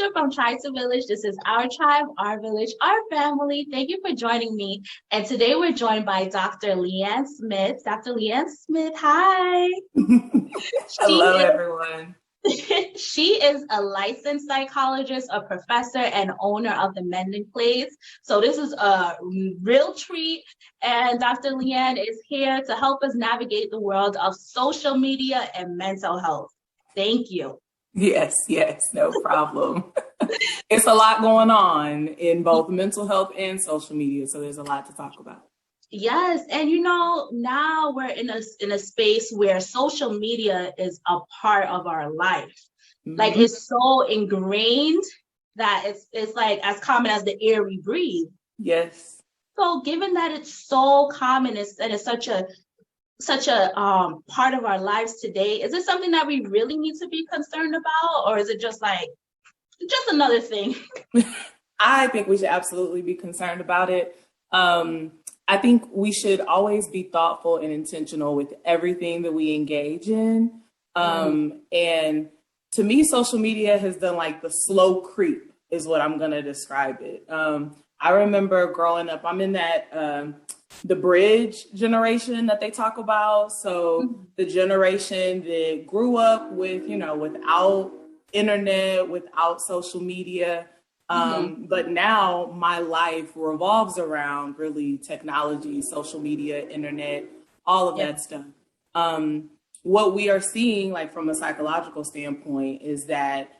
Trisha from Tribe to Village. This is our tribe, our village, our family. Thank you for joining me. And today we're joined by Dr. Leann Smith. Dr. Leann Smith, hi. She Hello, is everyone. she is a licensed psychologist, a professor, and owner of the Mending Place. So this is a real treat. And Dr. Leann is here to help us navigate the world of social media and mental health. Thank you. Yes, no problem. It's a lot going on in both mental health and social media, so there's a lot to talk about. Yes, and now we're in a space where social media is a part of our life. Like it's so ingrained that it's like as common as the air we breathe. Yes. So given that it's so common and it's such a part of our lives today, is it something that we really need to be concerned about, or is it just another thing? I think we should absolutely be concerned about it. I think we should always be thoughtful and intentional with everything that we engage in. And to me, social media has done like the slow creep is what I'm going to describe it. I remember growing up, I'm in that the bridge generation that they talk about. So the generation that grew up with, without internet, without social media. But now my life revolves around really technology, social media, internet, all of that stuff. What we are seeing, like from a psychological standpoint, is that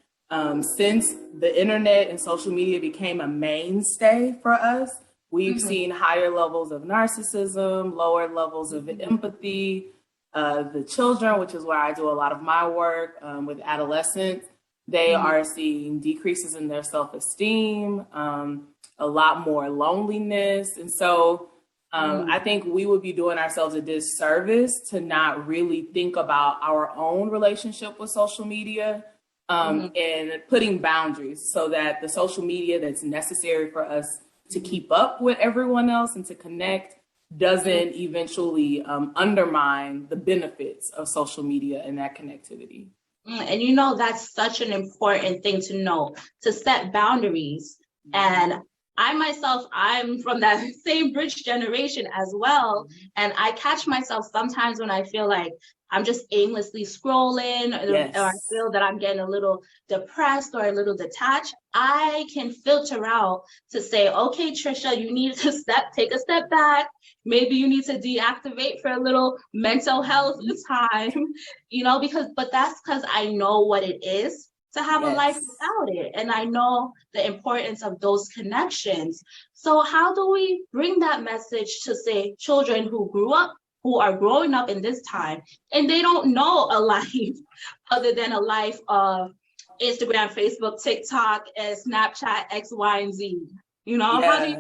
since the internet and social media became a mainstay for us, we've seen higher levels of narcissism, lower levels of empathy. The children, which is where I do a lot of my work with adolescents, they are seeing decreases in their self-esteem, a lot more loneliness. And so I think we would be doing ourselves a disservice to not really think about our own relationship with social media and putting boundaries so that the social media that's necessary for us to keep up with everyone else and to connect doesn't eventually undermine the benefits of social media and that connectivity. And that's such an important thing to know, to set boundaries. And I myself, I'm from that same bridge generation as well. And I catch myself sometimes when I feel like I'm just aimlessly scrolling or I feel that I'm getting a little depressed or a little detached. I can filter out to say, okay, Trisha, you need to take a step back. Maybe you need to deactivate for a little mental health time, but that's because I know what it is to have a life without it. And I know the importance of those connections. So how do we bring that message to, say, children who are growing up in this time and they don't know a life other than a life of Instagram, Facebook, TikTok, and Snapchat, X, Y, and Z? How do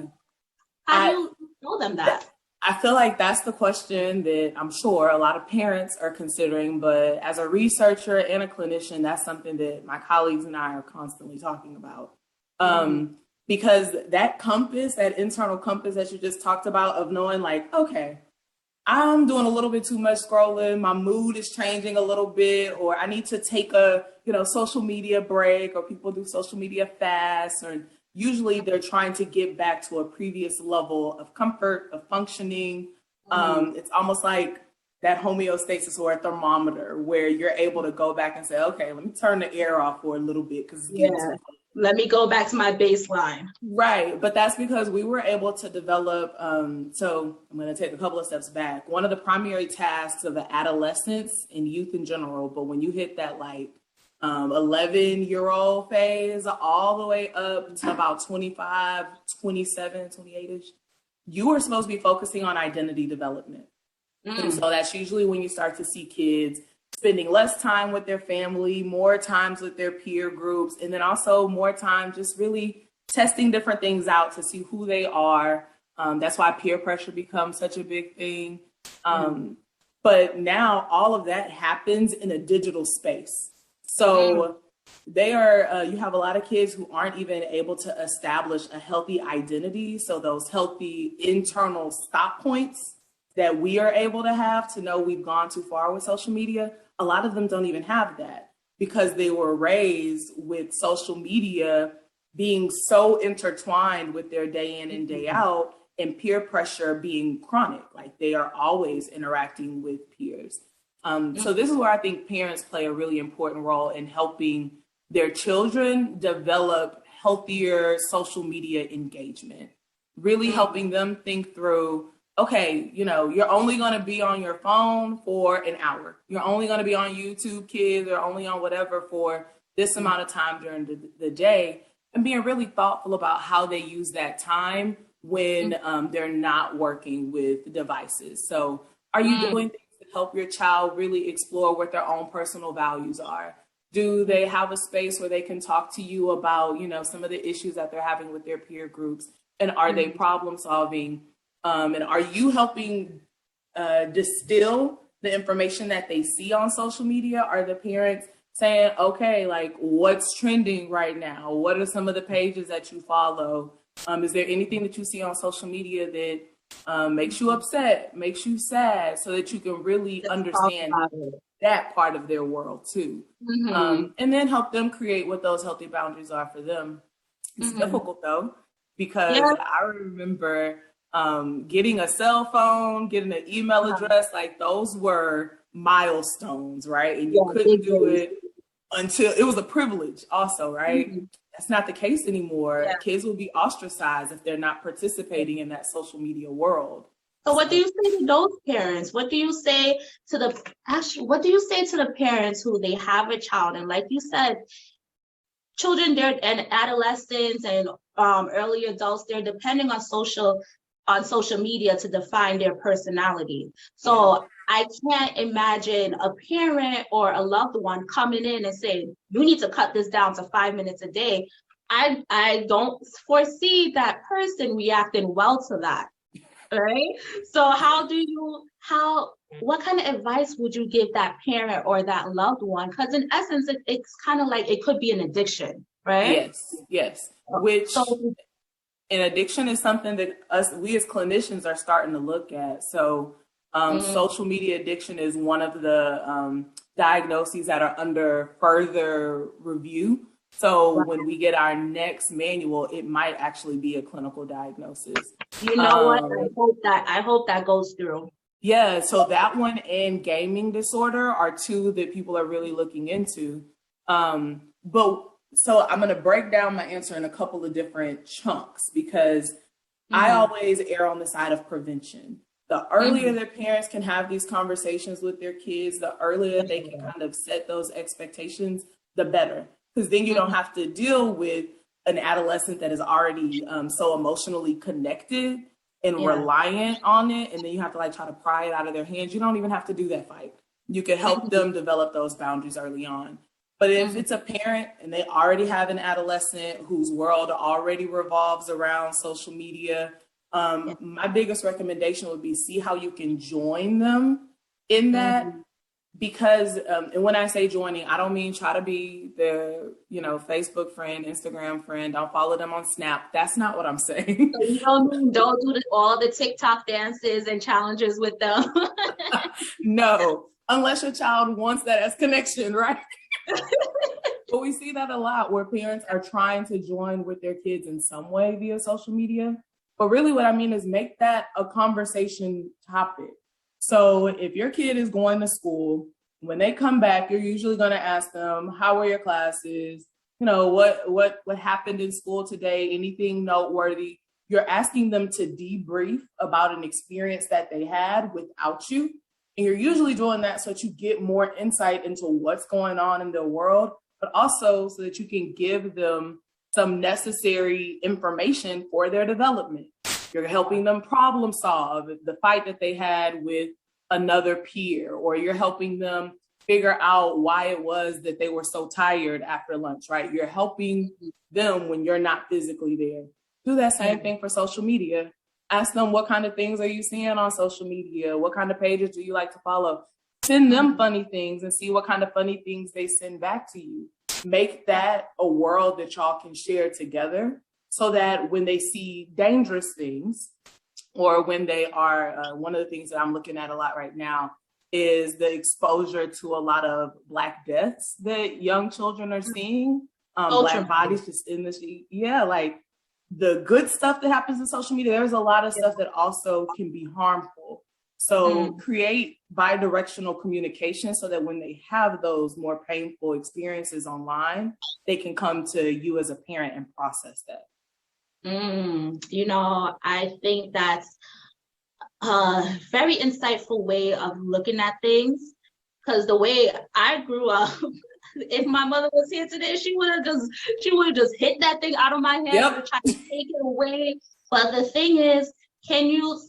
you tell them that? I feel like that's the question that I'm sure a lot of parents are considering, but as a researcher and a clinician, that's something that my colleagues and I are constantly talking about. Because that compass, that internal compass that you just talked about of knowing like, okay, I'm doing a little bit too much scrolling, my mood is changing a little bit, or I need to take a, social media break, or people do social media fasts, or usually they're trying to get back to a previous level of comfort, of functioning. It's almost like that homeostasis or a thermometer where you're able to go back and say, okay, let me turn the air off for a little bit because let me go back to my baseline. Right. But that's because we were able to develop. So I'm going to take a couple of steps back. One of the primary tasks of the adolescents and youth in general, but when you hit that 11-year-old phase all the way up to about 25, 27, 28-ish, you are supposed to be focusing on identity development. And so that's usually when you start to see kids spending less time with their family, more times with their peer groups, and then also more time just really testing different things out to see who they are. That's why peer pressure becomes such a big thing. But now all of that happens in a digital space. So they are, you have a lot of kids who aren't even able to establish a healthy identity. So those healthy internal stop points that we are able to have to know we've gone too far with social media, a lot of them don't even have that. because they were raised with social media being so intertwined with their day in and day out, and peer pressure being chronic, like they are always interacting with peers. So this is where I think parents play a really important role in helping their children develop healthier social media engagement, really helping them think through, okay, you know, you're only going to be on your phone for an hour. You're only going to be on YouTube Kids or only on whatever for this amount of time during the day, and being really thoughtful about how they use that time when they're not working with devices. So are you doing things to help your child really explore what their own personal values are? Do they have a space where they can talk to you about, you know, some of the issues that they're having with their peer groups? And are they problem solving? And are you helping distill the information that they see on social media? Are the parents saying, okay, like what's trending right now? What are some of the pages that you follow? Is there anything that you see on social media that makes you upset, makes you sad, so that you can really understand that part of their world too? And then help them create what those healthy boundaries are for them. It's difficult though, because I remember getting a cell phone, getting an email address, like those were milestones, right? And you couldn't do it until it was a privilege also, right? That's not the case anymore. Kids will be ostracized if they're not participating in that social media world. So what do you say to those parents? What do you say to the parents who they have a child, and like you said, children, they're and adolescents and early adults, they're depending on social media to define their personality. So I can't imagine a parent or a loved one coming in and saying, you need to cut this down to 5 minutes a day. I don't foresee that person reacting well to that, right? So what kind of advice would you give that parent or that loved one? Because in essence, it's kind of like it could be an addiction, right? Yes. An addiction is something that we as clinicians are starting to look at. So social media addiction is one of the diagnoses that are under further review. So when we get our next manual, it might actually be a clinical diagnosis. You know what? I hope that goes through. Yeah, so that one and gaming disorder are two that people are really looking into. So I'm going to break down my answer in a couple of different chunks, because I always err on the side of prevention. The earlier their parents can have these conversations with their kids, the earlier they can kind of set those expectations, the better. Because then you don't have to deal with an adolescent that is already so emotionally connected and reliant on it. And then you have to like try to pry it out of their hands. You don't even have to do that fight. You can help them develop those boundaries early on. But if it's a parent and they already have an adolescent whose world already revolves around social media, my biggest recommendation would be see how you can join them in that. Because, and when I say joining, I don't mean try to be their, Facebook friend, Instagram friend. Don't follow them on Snap. That's not what I'm saying. So you don't do all the TikTok dances and challenges with them. No, unless your child wants that as connection, right? But we see that a lot where parents are trying to join with their kids in some way via social media. But really what I mean is make that a conversation topic. So if your kid is going to school, when they come back, you're usually going to ask them, how were your classes? What happened in school today? Anything noteworthy? You're asking them to debrief about an experience that they had without you. And you're usually doing that so that you get more insight into what's going on in their world, but also so that you can give them some necessary information for their development. You're helping them problem solve the fight that they had with another peer, or you're helping them figure out why it was that they were so tired after lunch, right? You're helping them when you're not physically there. Do that same thing for social media. Ask them, what kind of things are you seeing on social media? What kind of pages do you like to follow? Send them funny things and see what kind of funny things they send back to you. Make that a world that y'all can share together, so that when they see dangerous things, or when they are, one of the things that I'm looking at a lot right now is the exposure to a lot of Black deaths that young children are seeing. Black bodies just in the, like the good stuff that happens in social media, there's a lot of stuff that also can be harmful. So create bi-directional communication so that when they have those more painful experiences online, they can come to you as a parent and process that. You know, I think that's a very insightful way of looking at things, because the way I grew up, if my mother was here today, she would have just hit that thing out of my head or tried to take it away. But the thing is, can you,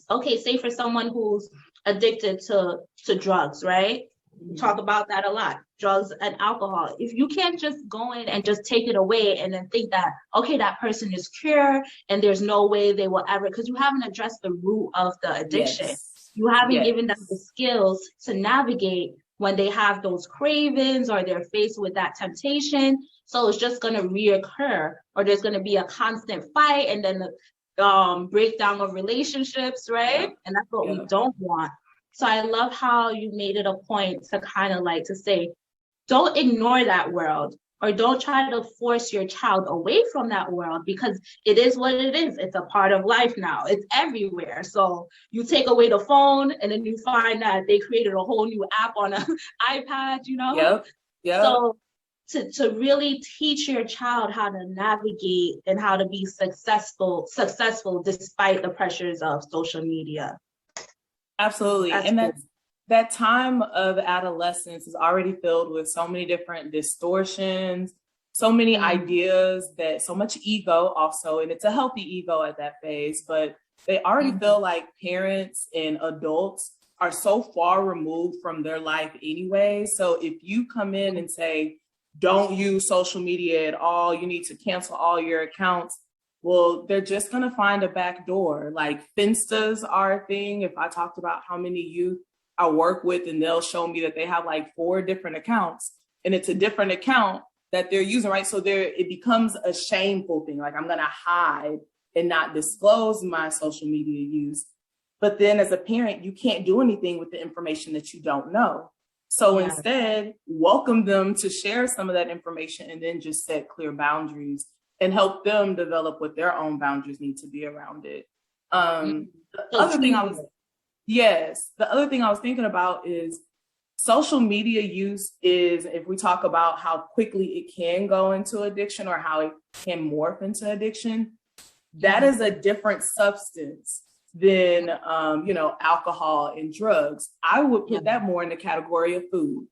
say for someone who's addicted to drugs, right? We talk about that a lot, drugs and alcohol. If you can't just go in and just take it away and then think that, okay, that person is cured and there's no way they will ever, because you haven't addressed the root of the addiction. Yes. You haven't given them the skills to navigate when they have those cravings or they're faced with that temptation. So it's just going to reoccur, or there's going to be a constant fight and then the breakdown of relationships, right? And that's what we don't want. So I love how you made it a point to kind of like to say, don't ignore that world, or don't try to force your child away from that world, because it is what it is. It's a part of life now. It's everywhere. So you take away the phone and then you find that they created a whole new app on an iPad, you know? So to really teach your child how to navigate and how to be successful despite the pressures of social media. Absolutely. And that time of adolescence is already filled with so many different distortions, so many ideas, that so much ego also, and it's a healthy ego at that phase, but they already feel like parents and adults are so far removed from their life anyway. So if you come in and say, don't use social media at all, you need to cancel all your accounts, well, they're just going to find a back door. Like Finstas are a thing. If I talked about how many youth I work with, and they'll show me that they have like 4 different accounts, and it's a different account that they're using, right? So it becomes a shameful thing. Like, I'm going to hide and not disclose my social media use. But then as a parent, you can't do anything with the information that you don't know. So instead, welcome them to share some of that information, and then just set clear boundaries and help them develop what their own boundaries need to be around it. The other thing I was thinking about is social media use is, if we talk about how quickly it can go into addiction or how it can morph into addiction, that is a different substance than, alcohol and drugs. I would put that more in the category of food.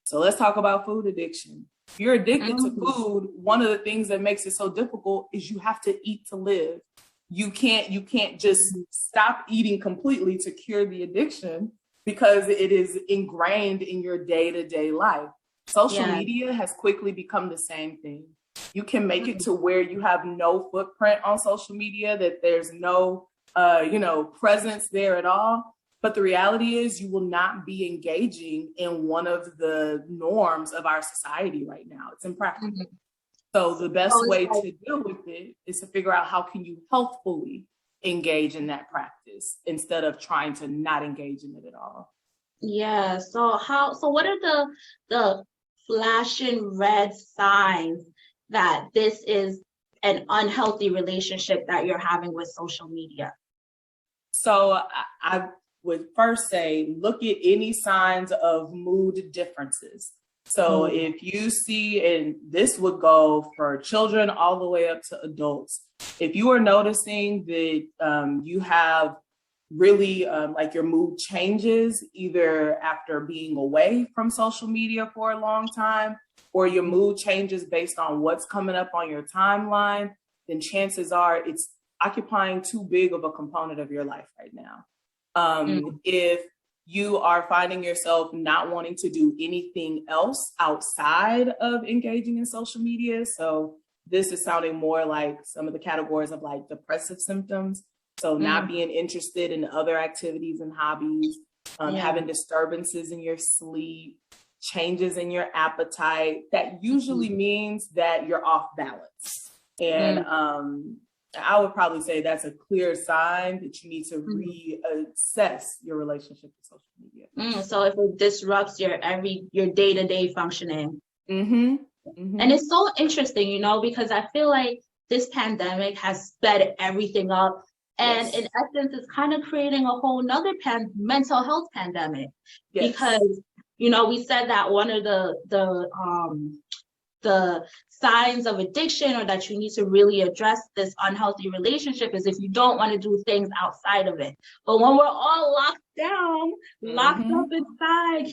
So let's talk about food addiction. If you're addicted to food, one of the things that makes it so difficult is you have to eat to live. You can't just stop eating completely to cure the addiction, because it is ingrained in your day-to-day life. Social media has quickly become the same thing. You can make it to where you have no footprint on social media, that there's no presence there at all. But the reality is, you will not be engaging in one of the norms of our society right now. It's impractical. So the best way to deal with it is to figure out how can you healthfully engage in that practice instead of trying to not engage in it at all. Yeah. So what are the flashing red signs that this is an unhealthy relationship that you're having with social media? So I would first say, look at any signs of mood differences. So if you see, and this would go for children all the way up to adults, if you are noticing that you have really like your mood changes either after being away from social media for a long time, or your mood changes based on what's coming up on your timeline, then chances are it's occupying too big of a component of your life right now. If you are finding yourself not wanting to do anything else outside of engaging in social media, so this is sounding more like some of the categories of like depressive symptoms. So not being interested in other activities and hobbies, having disturbances in your sleep, changes in your appetite, that usually means that you're off balance. And I would probably say that's a clear sign that you need to reassess your relationship with social media. So if it disrupts your day-to-day functioning. Mm-hmm. Mm-hmm. And it's so interesting, you know, because I feel like this pandemic has sped everything up. And in essence, it's kind of creating a whole nother mental health pandemic. Because, you know, we said that one of the signs of addiction, or that you need to really address this unhealthy relationship, is if you don't want to do things outside of it. But when we're all locked down, locked up inside,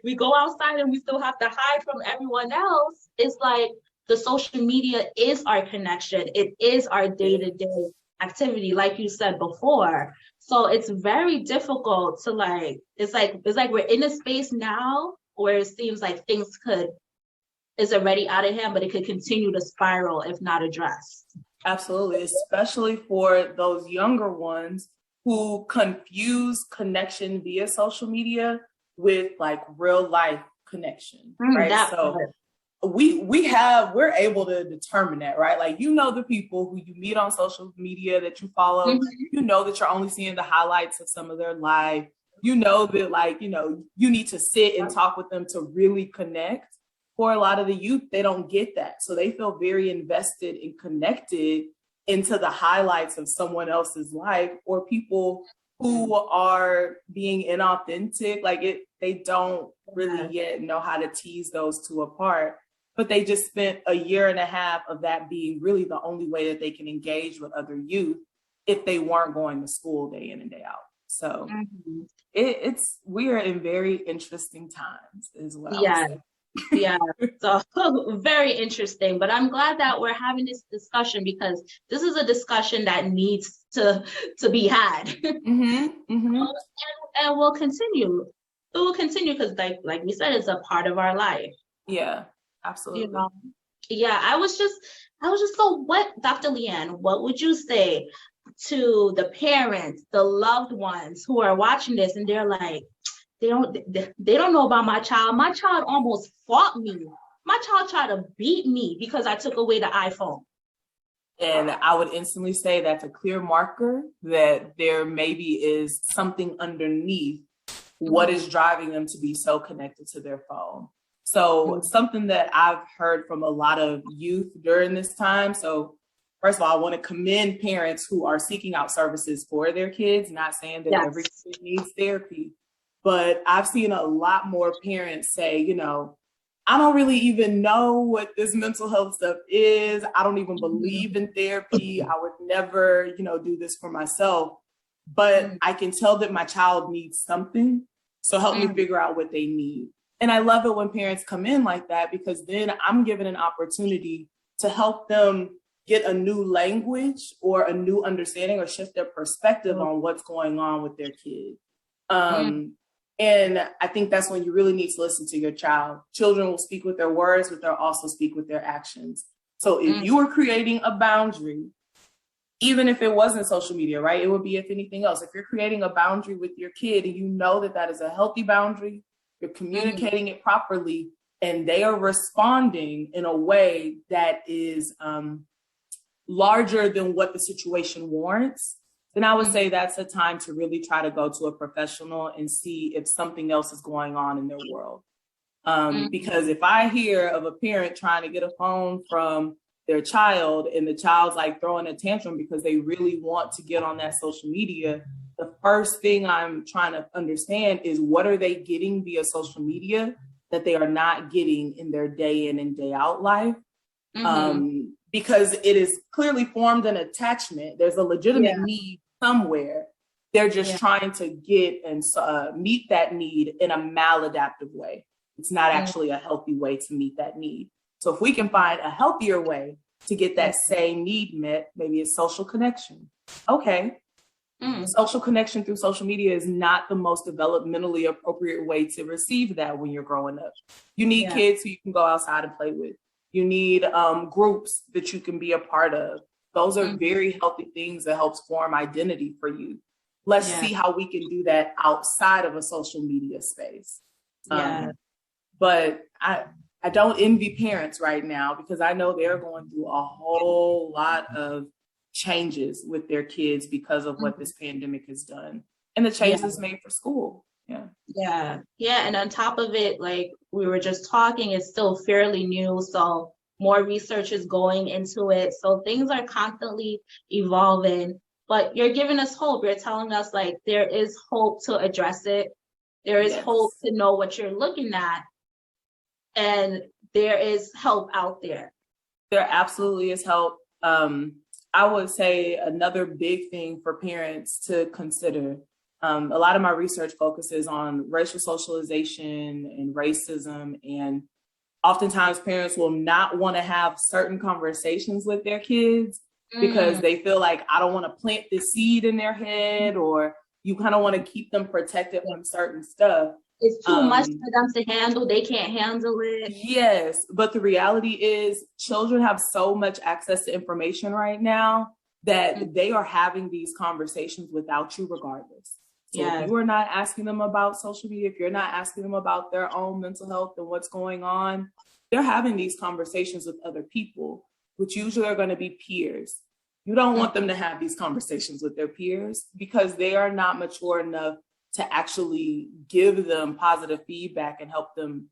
we go outside and we still have to hide from everyone else. It's like the social media is our connection. It is our day-to-day activity, like you said before. So it's very difficult to it's like we're in a space now where it seems like things is already out of hand, but it could continue to spiral if not addressed. Absolutely, especially for those younger ones who confuse connection via social media with real life connection, right? So we're able to determine that, right? Like, you know, the people who you meet on social media that you follow, you know that you're only seeing the highlights of some of their life. You know that you need to sit and talk with them to really connect. For a lot of the youth, they don't get that. So they feel very invested and connected into the highlights of someone else's life, or people who are being inauthentic. They don't really yet know how to tease those two apart. But they just spent a year and a half of that being really the only way that they can engage with other youth if they weren't going to school day in and day out. So we are in very interesting times as well. Yeah, so very interesting. But I'm glad that we're having this discussion, because this is a discussion that needs to be had. And we'll continue. It will continue because, like we said, it's a part of our life. Yeah, absolutely. You know? Yeah, I was just so, what, Dr. Leann, what would you say to the parents, the loved ones who are watching this and they're like, they don't know about my child. My child almost fought me. My child tried to beat me because I took away the iPhone. And I would instantly say that's a clear marker that there maybe is something underneath what is driving them to be so connected to their phone. So something that I've heard from a lot of youth during this time. So first of all, I want to commend parents who are seeking out services for their kids, not saying that every kid needs therapy. But I've seen a lot more parents say, you know, I don't really even know what this mental health stuff is. I don't even believe in therapy. I would never, do this for myself. But I can tell that my child needs something. So help me figure out what they need. And I love it when parents come in like that, because then I'm given an opportunity to help them get a new language or a new understanding or shift their perspective on what's going on with their kid. And I think that's when you really need to listen to your child. Children will speak with their words, but they'll also speak with their actions. So if you are creating a boundary, even if it wasn't social media, right? It would be if anything else. If you're creating a boundary with your kid and you know that that is a healthy boundary, you're communicating it properly, and they are responding in a way that is larger than what the situation warrants, then I would say that's a time to really try to go to a professional and see if something else is going on in their world. Because if I hear of a parent trying to get a phone from their child and the child's throwing a tantrum because they really want to get on that social media, the first thing I'm trying to understand is, what are they getting via social media that they are not getting in their day in and day out life? Because it is clearly formed an attachment. There's a legitimate need somewhere. They're just trying to get and meet that need in a maladaptive way. It's not actually a healthy way to meet that need. So if we can find a healthier way to get that same need met, maybe it's social connection. Okay. Social connection through social media is not the most developmentally appropriate way to receive that when you're growing up. You need kids who you can go outside and play with. You need groups that you can be a part of. Those are very healthy things that helps form identity for you. Let's see how we can do that outside of a social media space. But I don't envy parents right now, because I know they're going through a whole lot of changes with their kids because of what this pandemic has done and the changes Yeah. made for school. Yeah. And on top of it, like we were just talking, it's still fairly new. So more research is going into it. So things are constantly evolving, but you're giving us hope. You're telling us like there is hope to address it. There is hope to know what you're looking at. And there is help out there. There absolutely is help. I would say another big thing for parents to consider. A lot of my research focuses on racial socialization and racism, and oftentimes parents will not want to have certain conversations with their kids because they feel like, I don't want to plant this seed in their head, or you kind of want to keep them protected from certain stuff. It's too much for them to handle. They can't handle it. Yes, but the reality is children have so much access to information right now that they are having these conversations without you regardless. So if you are not asking them about social media, if you're not asking them about their own mental health and what's going on, they're having these conversations with other people, which usually are going to be peers. You don't want them to have these conversations with their peers because they are not mature enough to actually give them positive feedback and help them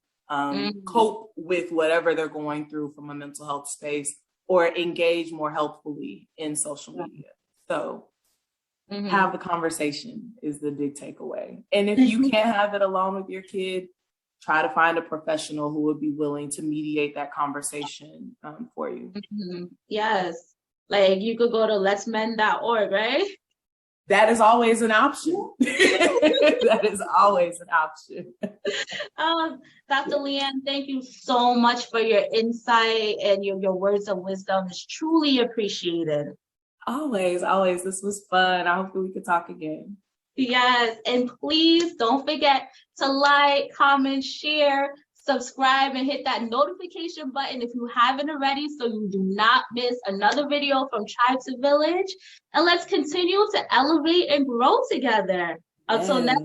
cope with whatever they're going through from a mental health space, or engage more helpfully in social media. So have the conversation is the big takeaway. And if you can't have it alone with your kid, try to find a professional who would be willing to mediate that conversation for you. Yes. Like you could go to letsmend.org, right? That is always an option. That is always an option. Dr. Leann, thank you so much for your insight and your words of wisdom. It's truly appreciated. Always. This was fun. I hope we could talk again. Yes, and please don't forget to like, comment, share, subscribe, and hit that notification button if you haven't already, so you do not miss another video from Tribe to Village. And let's continue to elevate and grow together. Until next